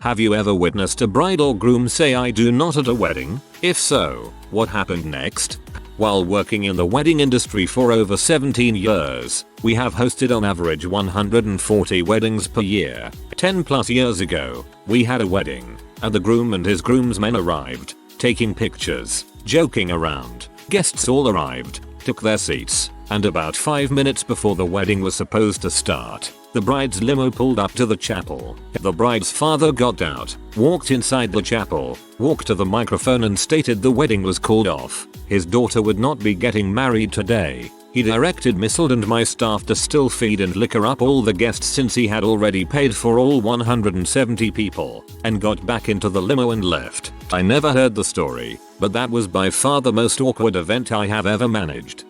Have you ever witnessed a bride or groom say "I do not" at a wedding? If so, what happened next? While working in the wedding industry for over 17 years, we have hosted on average 140 weddings per year. 10 plus years ago, we had a wedding, and the groom and his groomsmen arrived, taking pictures, joking around. Guests all arrived, took their seats, and about 5 minutes before the wedding was supposed to start, the bride's limo pulled up to the chapel. The bride's father got out, walked inside the chapel, walked to the microphone and stated the wedding was called off. His daughter would not be getting married today. He directed Missile and my staff to still feed and liquor up all the guests since he had already paid for all 170 people, and got back into the limo and left. I never heard the story, but that was by far the most awkward event I have ever managed.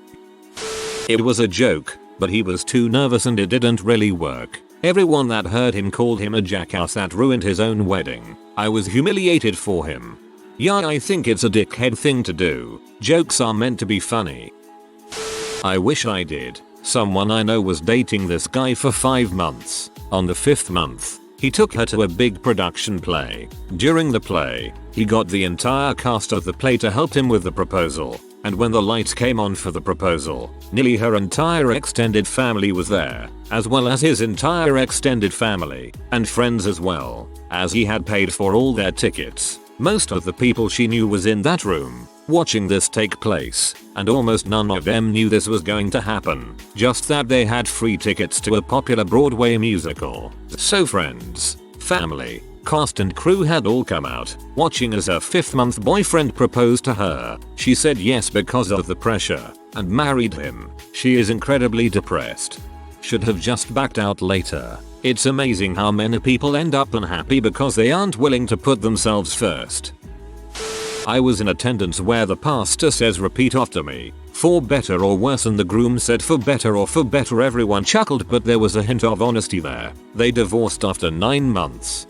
It was a joke, but he was too nervous and it didn't really work. Everyone that heard him called him a jackass that ruined his own wedding. I was humiliated for him. Yeah, I think it's a dickhead thing to do. Jokes are meant to be funny. I wish I did. Someone I know was dating this guy for 5 months. On the 5th month, he took her to a big production play. During the play, he got the entire cast of the play to help him with the proposal. And when the lights came on for the proposal, nearly her entire extended family was there, as well as his entire extended family, and friends as well, as he had paid for all their tickets. Most of the people she knew was in that room, watching this take place, and almost none of them knew this was going to happen, just that they had free tickets to a popular Broadway musical. So friends, family, cast and crew had all come out, watching as her 5th-month boyfriend proposed to her. She said yes because of the pressure, and married him. She is incredibly depressed. Should have just backed out later. It's amazing how many people end up unhappy because they aren't willing to put themselves first. I was in attendance where the pastor says repeat after me, for better or worse, and the groom said for better or for better. Everyone chuckled, but there was a hint of honesty there. They divorced after 9 months.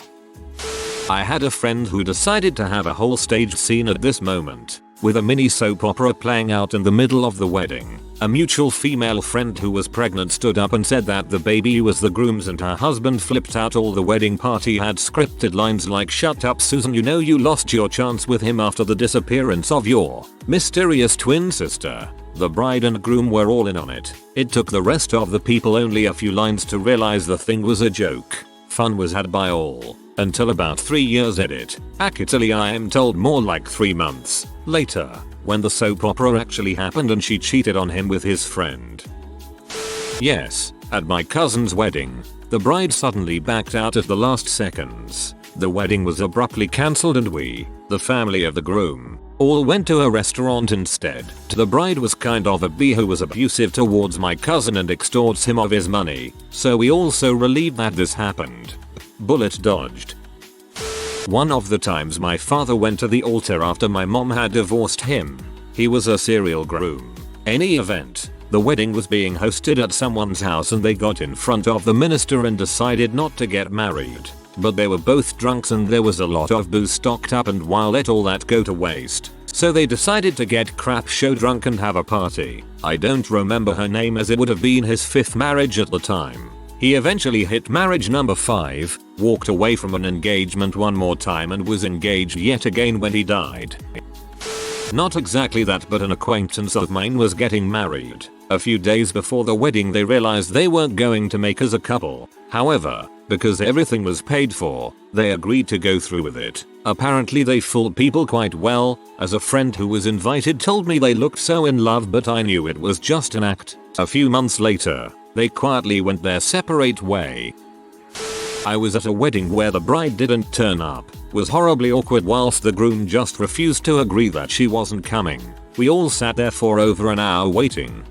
I had a friend who decided to have a whole stage scene at this moment, with a mini soap opera playing out in the middle of the wedding. A mutual female friend who was pregnant stood up and said that the baby was the groom's, and her husband flipped out. All the wedding party had scripted lines like "Shut up Susan, you know you lost your chance with him after the disappearance of your mysterious twin sister." The bride and groom were all in on it. It took the rest of the people only a few lines to realize the thing was a joke. Fun was had by all, until about 3 years edit. Actually, I am told more like 3 months later, when the soap opera actually happened and she cheated on him with his friend. Yes, at my cousin's wedding, the bride suddenly backed out at the last seconds. The wedding was abruptly cancelled and we, the family of the groom, all went to a restaurant instead. The bride was kind of a bee who was abusive towards my cousin and extorts him of his money, so we also relieved that this happened. Bullet dodged. One of the times my father went to the altar after my mom had divorced him. He was a serial groom. Any event, the wedding was being hosted at someone's house and they got in front of the minister and decided not to get married. But they were both drunks and there was a lot of booze stocked up, and why let all that go to waste? So they decided to get crap show drunk and have a party. I don't remember her name as it would have been his 5th marriage at the time. He eventually hit marriage number 5, walked away from an engagement one more time and was engaged yet again when he died. Not exactly that, but an acquaintance of mine was getting married. A few days before the wedding they realized they weren't going to make as a couple. However, because everything was paid for, they agreed to go through with it. Apparently they fooled people quite well, as a friend who was invited told me they looked so in love, but I knew it was just an act. A few months later, they quietly went their separate way. I was at a wedding where the bride didn't turn up, was horribly awkward whilst the groom just refused to agree that she wasn't coming. We all sat there for over an hour waiting.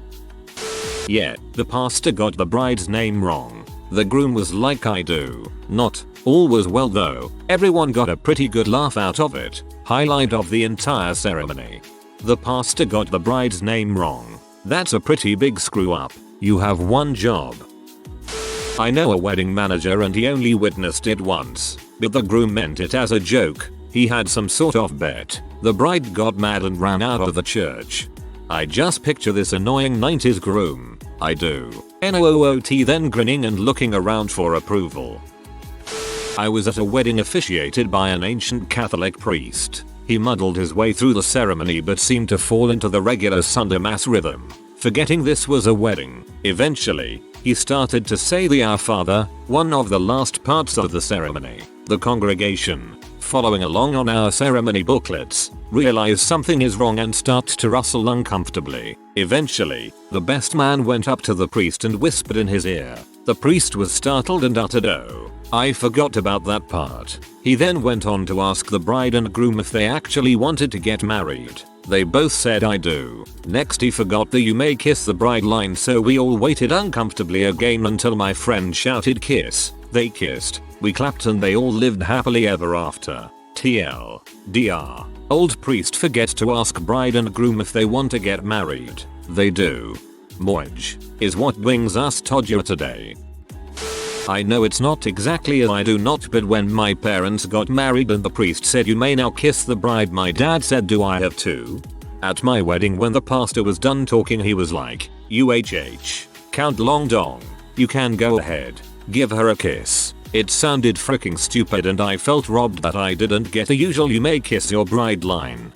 Yeah, the pastor got the bride's name wrong. The groom was like, "I do not." All was well though. Everyone got a pretty good laugh out of it. Highlight of the entire ceremony. The pastor got the bride's name wrong. That's a pretty big screw up. You have one job. I know a wedding manager and he only witnessed it once, but the groom meant it as a joke. He had some sort of bet. The bride got mad and ran out of the church. I just picture this annoying 90s groom. I do. NOOT, then grinning and looking around for approval. I was at a wedding officiated by an ancient Catholic priest. He muddled his way through the ceremony but seemed to fall into the regular Sunday mass rhythm, forgetting this was a wedding. Eventually, he started to say the Our Father, one of the last parts of the ceremony. The congregation, following along on our ceremony booklets, realize something is wrong and start to rustle uncomfortably. Eventually, the best man went up to the priest and whispered in his ear. The priest was startled and uttered, "Oh, I forgot about that part." He then went on to ask the bride and groom if they actually wanted to get married. They both said, "I do." Next he forgot the "you may kiss the bride" line, so we all waited uncomfortably again until my friend shouted kiss. They kissed, we clapped, and they all lived happily ever after. TLDR. Old priest forgets to ask bride and groom if they want to get married. They do. Marriage is what brings us to today. I know it's not exactly a "I do not," but when my parents got married and the priest said "you may now kiss the bride," my dad said, "Do I have to?" At my wedding, when the pastor was done talking, he was like, "UHH. Count long dong. You can go ahead. Give her a kiss." It sounded freaking stupid and I felt robbed that I didn't get the usual "you may kiss your bride" line.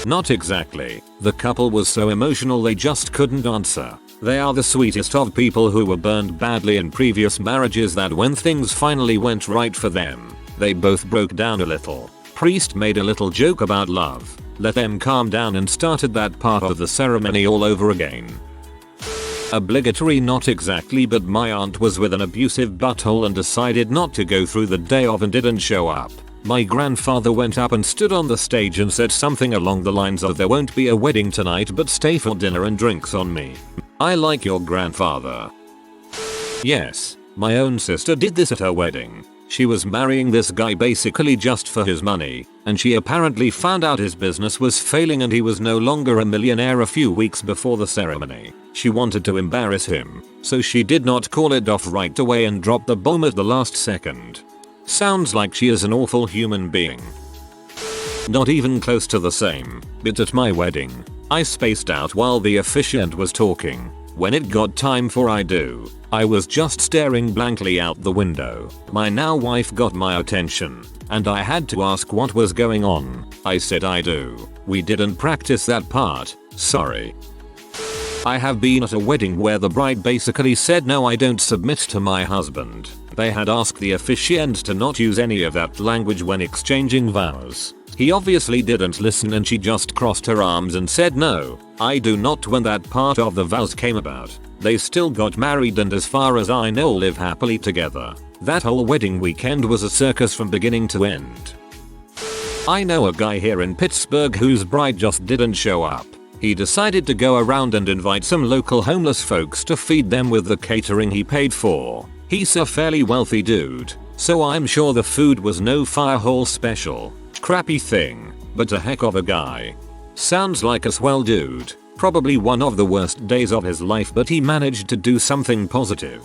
Not exactly. The couple was so emotional they just couldn't answer. They are the sweetest of people who were burned badly in previous marriages that when things finally went right for them, they both broke down a little. Priest made a little joke about love, let them calm down, and started that part of the ceremony all over again. Obligatory, not exactly, but my aunt was with an abusive butthole and decided not to go through the day of and didn't show up. My grandfather went up and stood on the stage and said something along the lines of, "There won't be a wedding tonight, but stay for dinner and drinks on me." I like your grandfather. Yes, my own sister did this at her wedding. She was marrying this guy basically just for his money, and she apparently found out his business was failing and he was no longer a millionaire a few weeks before the ceremony. She wanted to embarrass him, so she did not call it off right away and dropped the bomb at the last second. Sounds like she is an awful human being. Not even close to the same, but at my wedding, I spaced out while the officiant was talking. When it got time for "I do," I was just staring blankly out the window. My now wife got my attention, and I had to ask what was going on. I said, "I do. We didn't practice that part, sorry." I have been at a wedding where the bride basically said, "No, I don't submit to my husband." They had asked the officiant to not use any of that language when exchanging vows. He obviously didn't listen and she just crossed her arms and said, "No, I do not." When that part of the vows came about, they still got married and as far as I know live happily together. That whole wedding weekend was a circus from beginning to end. I know a guy here in Pittsburgh whose bride just didn't show up. He decided to go around and invite some local homeless folks to feed them with the catering he paid for. He's a fairly wealthy dude, so I'm sure the food was no fire hall special. Crappy thing, but a heck of a guy. Sounds like a swell dude. Probably one of the worst days of his life, but he managed to do something positive.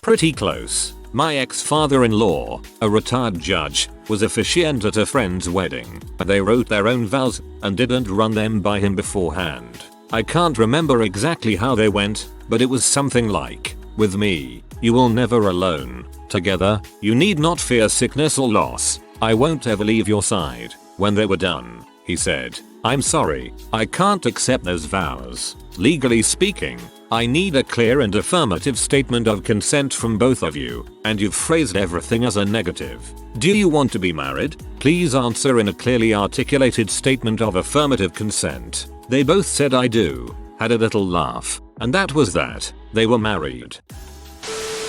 Pretty close. My ex-father-in-law, a retired judge, was officiant at a friend's wedding. They wrote their own vows and didn't run them by him beforehand. I can't remember exactly how they went, but it was something like, "With me, you will never alone. Together, you need not fear sickness or loss. I won't ever leave your side." When they were done, he said, "I'm sorry, I can't accept those vows. Legally speaking, I need a clear and affirmative statement of consent from both of you, and you've phrased everything as a negative. Do you want to be married? Please answer in a clearly articulated statement of affirmative consent." They both said "I do," had a little laugh, and that was that. They were married.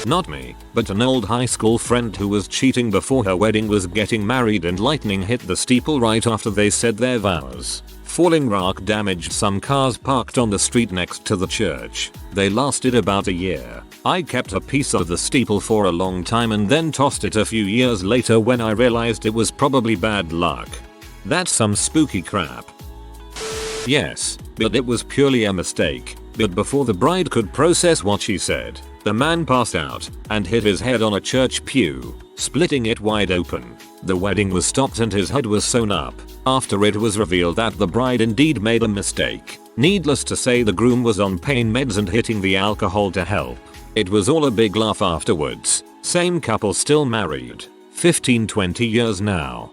Not me, but an old high school friend who was cheating before her wedding was getting married and lightning hit the steeple right after they said their vows. Falling rock damaged some cars parked on the street next to the church. They lasted about a year. I kept a piece of the steeple for a long time and then tossed it a few years later when I realized it was probably bad luck. That's some spooky crap. Yes, but it was purely a mistake. But before the bride could process what she said, the man passed out and hit his head on a church pew, splitting it wide open. The wedding was stopped and his head was sewn up. After it was revealed that the bride indeed made a mistake. Needless to say, the groom was on pain meds and hitting the alcohol to help. It was all a big laugh afterwards. Same couple still married. 15-20 years now.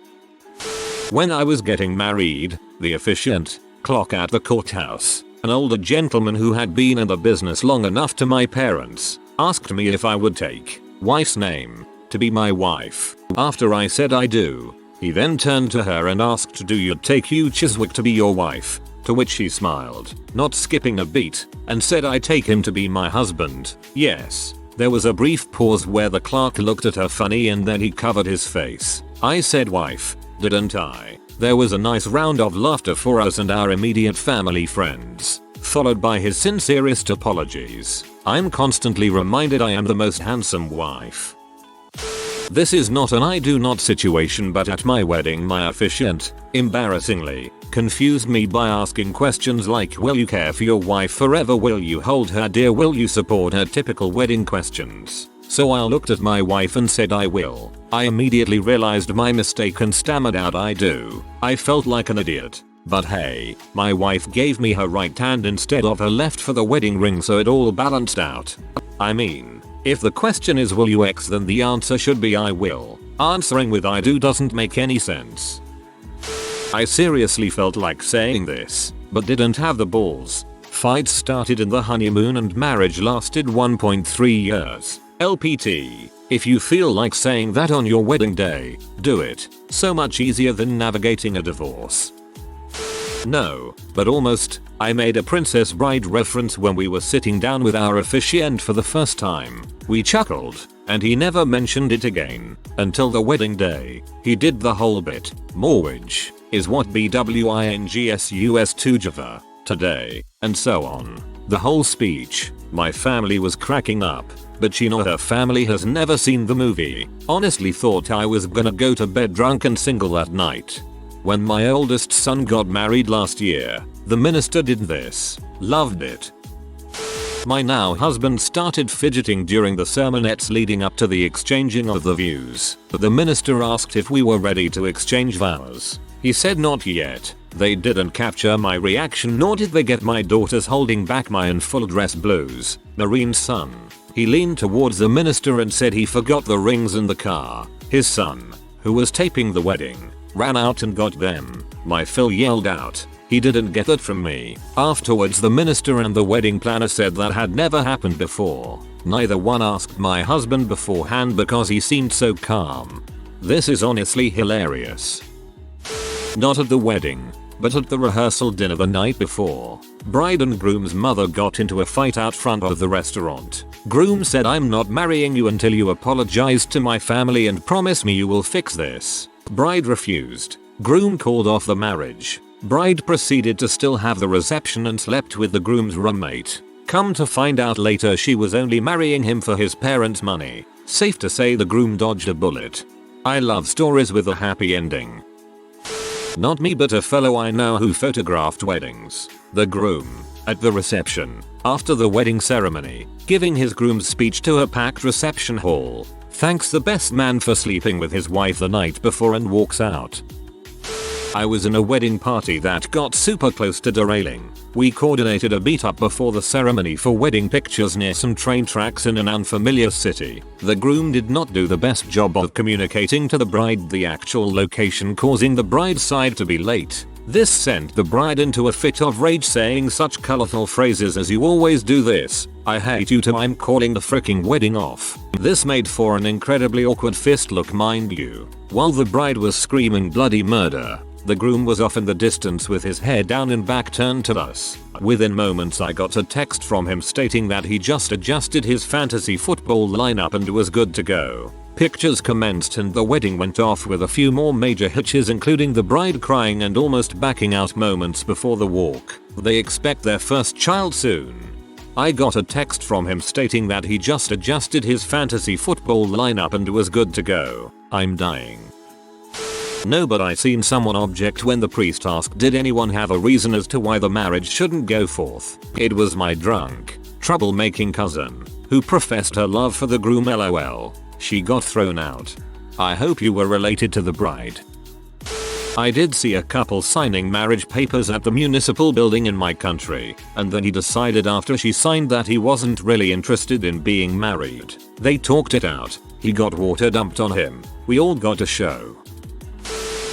When I was getting married, the officiant, clock at the courthouse, an older gentleman who had been in the business long enough to my parents, asked me if I would take wife's name to be my wife. After I said I do, he then turned to her and asked, do you take Hugh Chiswick to be your wife? To which she smiled, not skipping a beat, and said I take him to be my husband. Yes. There was a brief pause where the clerk looked at her funny and then he covered his face. I said wife, didn't I? There was a nice round of laughter for us and our immediate family friends, followed by his sincerest apologies. I'm constantly reminded I am the most handsome wife. This is not an I do not situation, but at my wedding my officiant, embarrassingly, confused me by asking questions like, will you care for your wife forever? Will you hold her dear? Will you support her? Typical wedding questions. So I looked at my wife and said I will. I immediately realized my mistake and stammered out I do. I felt like an idiot. But hey, my wife gave me her right hand instead of her left for the wedding ring, so it all balanced out. I mean, if the question is will you X, then the answer should be I will. Answering with I do doesn't make any sense. I seriously felt like saying this, but didn't have the balls. Fights started in the honeymoon and marriage lasted 1.3 years. LPT. If you feel like saying that on your wedding day, do it. So much easier than navigating a divorce. No, but almost. I made a Princess Bride reference when we were sitting down with our officiant for the first time. We chuckled, and he never mentioned it again until the wedding day. He did the whole bit. Mortgage is what BWINGSUS to Java today, and so on. The whole speech. My family was cracking up, but she nor her family has never seen the movie. Honestly thought I was gonna go to bed drunk and single that night. When my oldest son got married last year, the minister did this. Loved it. My now husband started fidgeting during the sermonettes leading up to the exchanging of the views. The minister asked if we were ready to exchange vows. He said not yet. They didn't capture my reaction, nor did they get my daughters holding back my in full dress blues. Marine's son. He leaned towards the minister and said he forgot the rings in the car. His son, who was taping the wedding, ran out and got them. My Phil yelled out. He didn't get that from me. Afterwards the minister and the wedding planner said that had never happened before. Neither one asked my husband beforehand because he seemed so calm. This is honestly hilarious. Not at the wedding, but at the rehearsal dinner the night before. Bride and groom's mother got into a fight out front of the restaurant. Groom said, I'm not marrying you until you apologize to my family and promise me you will fix this. Bride refused. Groom called off the marriage. Bride proceeded to still have the reception and slept with the groom's roommate. Come to find out later she was only marrying him for his parents' money. Safe to say the groom dodged a bullet. I love stories with a happy ending. Not me, but a fellow I know who photographed weddings. The groom, at the reception, after the wedding ceremony, giving his groom's speech to a packed reception hall, thanks the best man for sleeping with his wife the night before and walks out. I was in a wedding party that got super close to derailing. We coordinated a meetup before the ceremony for wedding pictures near some train tracks in an unfamiliar city. The groom did not do the best job of communicating to the bride the actual location, causing the bride's side to be late. This sent the bride into a fit of rage, saying such colorful phrases as "you always do this, I hate you" to "I'm calling the freaking wedding off." This made for an incredibly awkward fist look, mind you. While the bride was screaming bloody murder, the groom was off in the distance with his head down and back turned to us. Within moments I got a text from him stating that he just adjusted his fantasy football lineup and was good to go. Pictures commenced and the wedding went off with a few more major hitches, including the bride crying and almost backing out moments before the walk. They expect their first child soon. I got a text from him stating that he just adjusted his fantasy football lineup and was good to go. I'm dying. No, but I seen someone object when the priest asked did anyone have a reason as to why the marriage shouldn't go forth. It was my drunk, troublemaking cousin, who professed her love for the groom. LOL. She got thrown out. I hope you were related to the bride. I did see a couple signing marriage papers at the municipal building in my country, and then he decided after she signed that he wasn't really interested in being married. They talked it out, He got water dumped on him. We all got a show.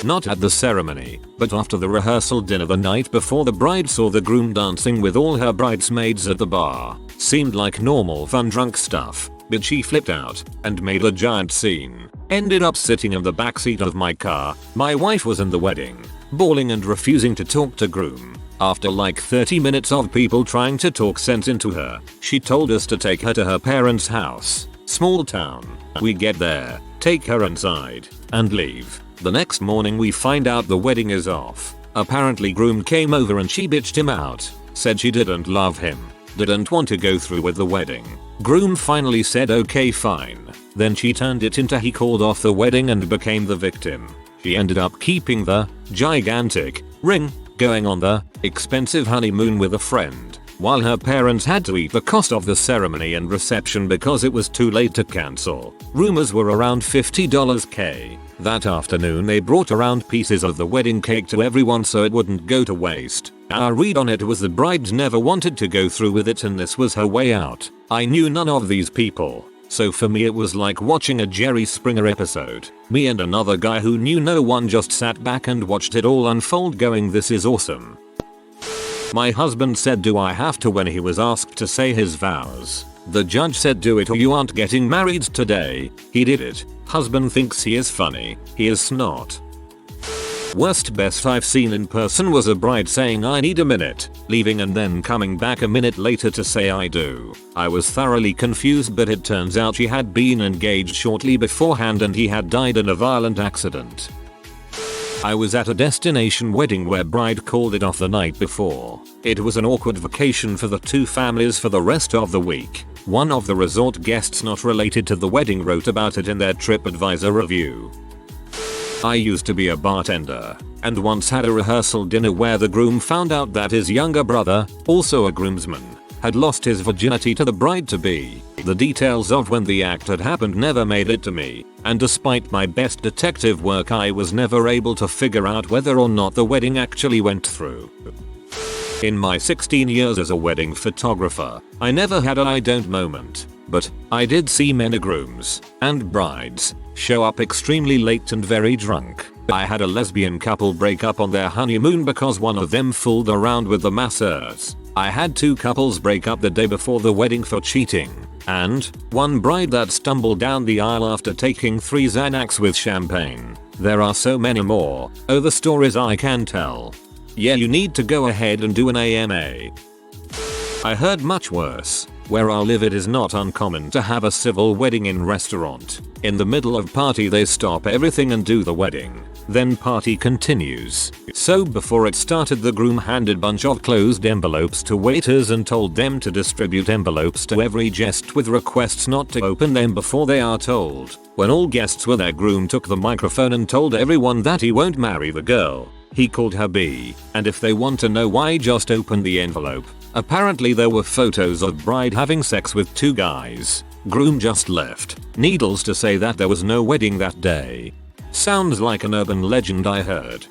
Not at the ceremony, but after the rehearsal dinner the night before, the bride saw the groom dancing with all her bridesmaids at the bar. Seemed like normal fun drunk stuff, but she flipped out and made a giant scene. Ended up sitting in the backseat of my car. My wife was in the wedding, bawling and refusing to talk to groom. After like 30 minutes of people trying to talk sense into her, she told us to take her to her parents' house. Small town. We get there, take her inside, and leave. The next morning we find out the wedding is off. Apparently groom came over and she bitched him out. Said she didn't love him. Didn't want to go through with the wedding. Groom finally said okay fine. Then she turned it into he called off the wedding and became the victim. She ended up keeping the gigantic ring, going on the expensive honeymoon with a friend, while her parents had to eat the cost of the ceremony and reception because it was too late to cancel. Rumors were around $50K. That afternoon they brought around pieces of the wedding cake to everyone so it wouldn't go to waste. Our read on it was the bride never wanted to go through with it and this was her way out. I knew none of these people, so for me it was like watching a Jerry Springer episode. Me and another guy who knew no one just sat back and watched it all unfold going, this is awesome. My husband said, do I have to, when he was asked to say his vows. The judge said, do it or you aren't getting married today. He did it. Husband thinks he is funny. He is not. Worst best I've seen in person was a bride saying I need a minute, leaving and then coming back a minute later to say I do. I was thoroughly confused, but it turns out she had been engaged shortly beforehand and he had died in a violent accident. I was at a destination wedding where bride called it off the night before. It was an awkward vacation for the two families for the rest of the week. One of the resort guests not related to the wedding wrote about it in their TripAdvisor review. I used to be a bartender, and once had a rehearsal dinner where the groom found out that his younger brother, also a groomsman, had lost his virginity to the bride-to-be. The details of when the act had happened never made it to me, and despite my best detective work I was never able to figure out whether or not the wedding actually went through. In my 16 years as a wedding photographer, I never had an I don't moment, but I did see many grooms and brides show up extremely late and very drunk. I had a lesbian couple break up on their honeymoon because one of them fooled around with the masseurs. I had two couples break up the day before the wedding for cheating, and one bride that stumbled down the aisle after taking 3 Xanax with champagne. There are so many more. Oh, the stories I can tell. Yeah, you need to go ahead and do an AMA. I heard much worse. Where I live it is not uncommon to have a civil wedding in restaurant. In the middle of party they stop everything and do the wedding. Then party continues. So before it started the groom handed bunch of closed envelopes to waiters and told them to distribute envelopes to every guest with requests not to open them before they are told. When all guests were there, groom took the microphone and told everyone that he won't marry the girl. He called her B, and if they want to know why, just open the envelope. Apparently there were photos of bride having sex with 2 guys. Groom just left. Needless to say that there was no wedding that day. Sounds like an urban legend I heard.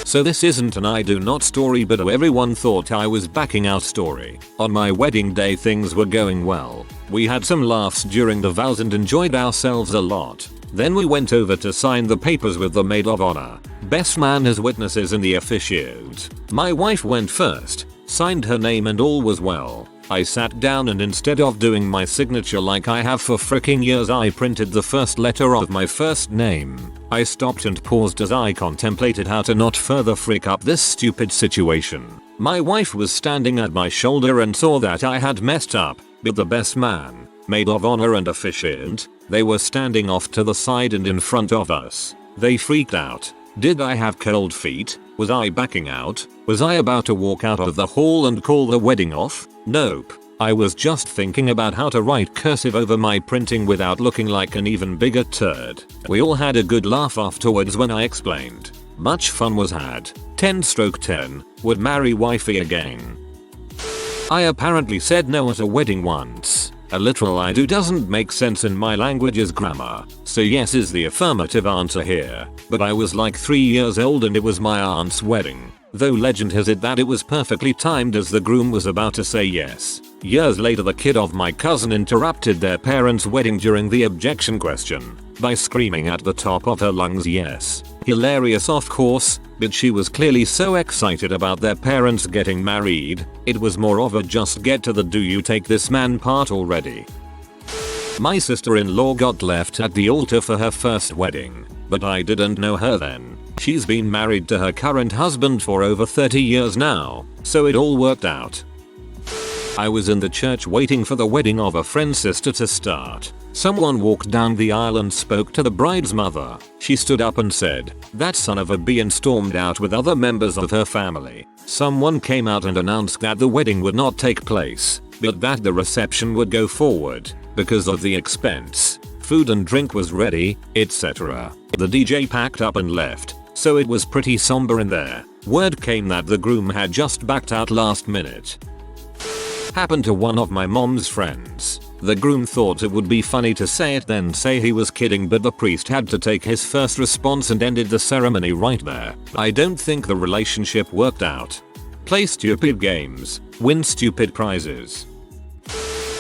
So this isn't an I do not story, but everyone thought I was backing out story. On my wedding day things were going well. We had some laughs during the vows and enjoyed ourselves a lot. Then we went over to sign the papers with the maid of honor, best man as witnesses and the officiant. My wife went first, signed her name and all was well. I sat down and instead of doing my signature like I have for fricking years, I printed the first letter of my first name. I stopped and paused as I contemplated how to not further freak up this stupid situation. My wife was standing at my shoulder and saw that I had messed up, but the best man, maid of honor and officiant, they were standing off to the side and in front of us. They freaked out. Did I have cold feet? Was I backing out? Was I about to walk out of the hall and call the wedding off? Nope. I was just thinking about how to write cursive over my printing without looking like an even bigger turd. We all had a good laugh afterwards when I explained. Much fun was had. 10/10. Would marry wifey again. I apparently said no at a wedding once. A literal I do doesn't make sense in my language's grammar, so yes is the affirmative answer here. But I was like 3 years old and it was my aunt's wedding. Though legend has it that it was perfectly timed as the groom was about to say yes. Years later, the kid of my cousin interrupted their parents' wedding during the objection question by screaming at the top of her lungs, yes. Hilarious of course, but she was clearly so excited about their parents getting married, it was more of a just get to the do you take this man part already. My sister-in-law got left at the altar for her first wedding, but I didn't know her then. She's been married to her current husband for over 30 years now, so it all worked out. I was in the church waiting for the wedding of a friend's sister to start. Someone walked down the aisle and spoke to the bride's mother. She stood up and said, "That son of a b," and stormed out with other members of her family. Someone came out and announced that the wedding would not take place, but that the reception would go forward because of the expense. Food and drink was ready, etc. The DJ packed up and left, so it was pretty somber in there. Word came that the groom had just backed out last minute. Happened to one of my mom's friends. The groom thought it would be funny to say it then say he was kidding, but the priest had to take his first response and ended the ceremony right there. I don't think the relationship worked out. Play stupid games, win stupid prizes.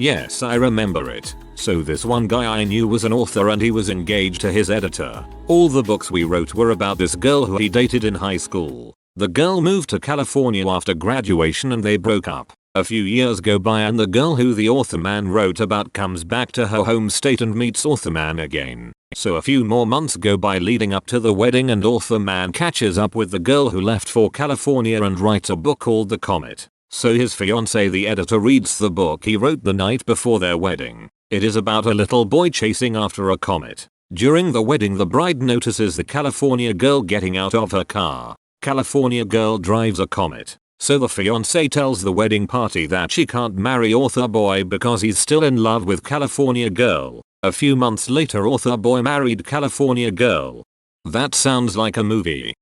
Yes, I remember it. So this one guy I knew was an author and he was engaged to his editor. All the books we wrote were about this girl who he dated in high school. The girl moved to California after graduation and they broke up. A few years go by and the girl who the author man wrote about comes back to her home state and meets author man again. So a few more months go by leading up to the wedding and author man catches up with the girl who left for California and writes a book called The Comet. So his fiancée, the editor, reads the book he wrote the night before their wedding. It is about a little boy chasing after a comet. During the wedding, the bride notices the California girl getting out of her car. California girl drives a comet. So the fiancée tells the wedding party that she can't marry author boy because he's still in love with California girl. A few months later, author boy married California girl. That sounds like a movie.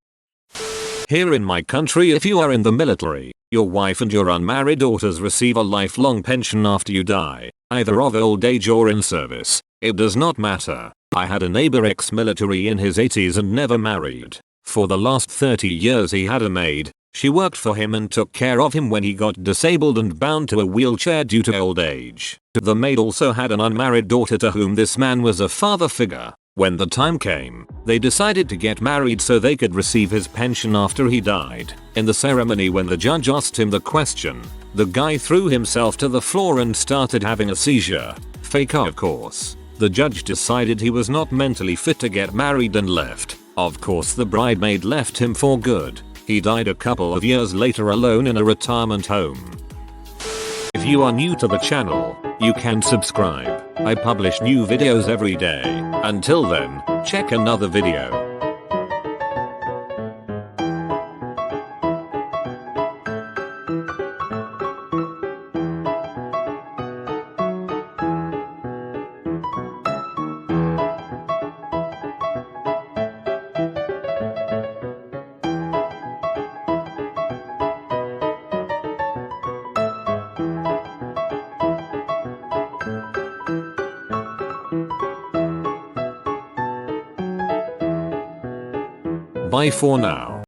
Here in my country, if you are in the military, your wife and your unmarried daughters receive a lifelong pension after you die, either of old age or in service. It does not matter. I had a neighbor ex-military in his 80s and never married. For the last 30 years he had a maid. She worked for him and took care of him when he got disabled and bound to a wheelchair due to old age. The maid also had an unmarried daughter to whom this man was a father figure. When the time came, they decided to get married so they could receive his pension after he died. In the ceremony, when the judge asked him the question, the guy threw himself to the floor and started having a seizure. Fake, of course. The judge decided he was not mentally fit to get married and left. Of course, the bridesmaid left him for good. He died a couple of years later alone in a retirement home. If you are new to the channel, you can subscribe. I publish new videos every day. Until then, check another video. Bye for now.